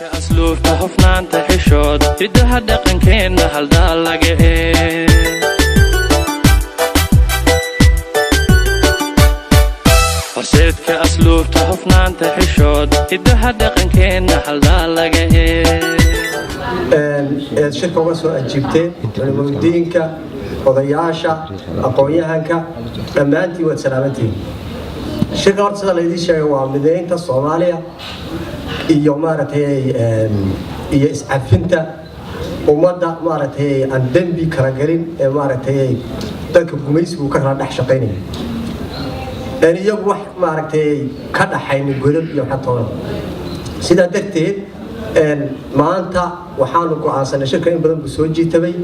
أسلوب تهفنان تحشود يدها دقن كينا هالدال لقيه فرسيد كأسلوب تهفنان تحشود يدها دقن كينا هالدال لقيه الشركة وصلوا أجيبتين المدينك وضياشة أقوياءك أمانتي وسلامتي الشركة ورصة الذي شيء مدينة الصومالية iyo maaragtay iyo iscafinta umada maaragtay aan dambi kala galin ee maaragtay dadka gumaysigu ka kala dhex shaqeynaya aan iyagu wax maaragtay ka dhaxayn godob iyo xatoon sida darteed maanta waxaanu go'aansanay shirka in badan soo jiitabay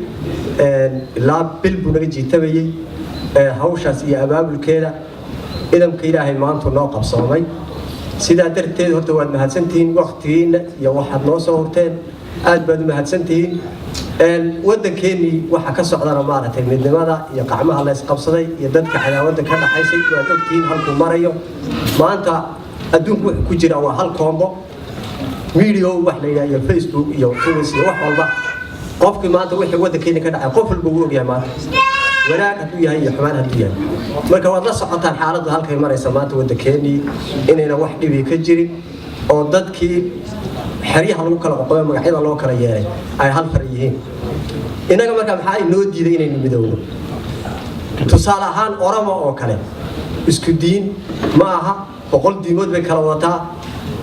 ilaa bil buu naga jiitabayay hawshaas iyo abaabulkeeda idamka Ilaahay maanta noo qabsoomay sida darteed horta waad mahadsantihiin waqtigiina iyo waxaad noo soo horteen aad baad mahadsantihiin wadankeeni waxa ka socdana maaragtay midnimada iyo qacmaha la isqabsaday iyo dadka cadaawada ka dhaxaysay waad ogtihiin halku marayo maanta adduunku wuxuu ku jira waa hal koombo video wax la yiraahdo Facebook iyo Twitter iyo wax walba qofkii maanta wixii wadankeeni ka dhacay qof walba uu ogyahay maanta wanaag haduu yahay iyo xumaan haduu yahay marka waad la socotaan xaaladda halkay maraysa maanta wadankeeni inayna wax dhibi ka jirin oo dadkii xariyaha lagu kala qoqoyo magacyada loo kala yeeray ay hal far yihiin inaga marka maxaa inoo diiday inaynu midowno tusaale ahaan Oromo oo kale isku diin ma aha boqol diimood bay kala wataa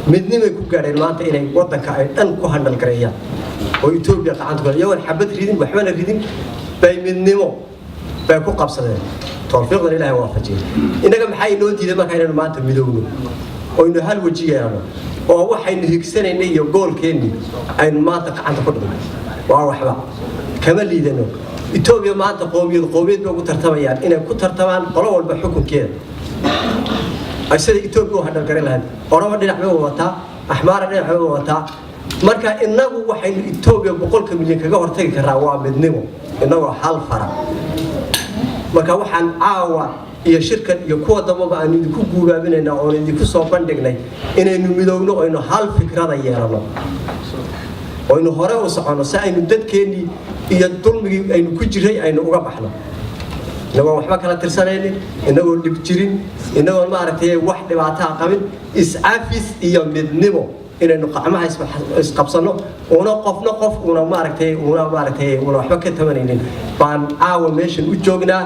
midnimay ku gaadheen maanta inay wadanka ay dhan ku handal gareeyaan oo Itoobiya gacanta ku hayaan xabad ridin waxbana ridin bay midnimo bay ku qabsadeen tawfiiqda Ilaahay waafajiyay inaga maxay inoo diiday marka inaynu maanta midowno oo inuu hal waji yeelano oo waxaynu higsanay iyo goolkeeni aynu maanta gacanta ku dhigno waa waxba kama liidano Itoobiya maanta qoomiyad bay ugu tartamayaan inay ku tartamaan qolo walba xukunkeeda asida Itoobiya waxa dhalgaray lahayd Oromo dhinac bay wataa Axmaar dhinac bay wataa marka inagu waxaynu Itoobiya 100 milyan kaga hortagi karaa waa midnimo inagu hal fara marka waxaan caawa iyo shirkan iyo kuwa damaba aan idinku guubaabinayna oo idinku soo bandhignay inaynu midowno oo aynu hal fikrada yeelano oo aynu hore u socono si aynu dadkeeni iyo dulmigii aynu ku jiray aynu uga baxno inagoo waxba kala tirsanaynin inagoo dhib jirin inagoo maaragtay wax dhibaato qabin iscaafis iyo midnimo inaynu qacmaha isqabsano oo qofna qof una maaragtay waxba ka tabanaynin baan caawa meeshan u joognaa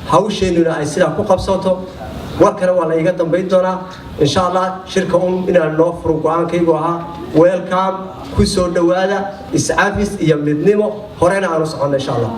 hawsheenuna ay sida ku qabsato warkana waa la iga dambeyn doonaa insha Allah shirka inaan noo furo go'aankaygu ahaa welcome ku soo dhawaada iscaafis iyo midnimo horena aanu socono insha Allah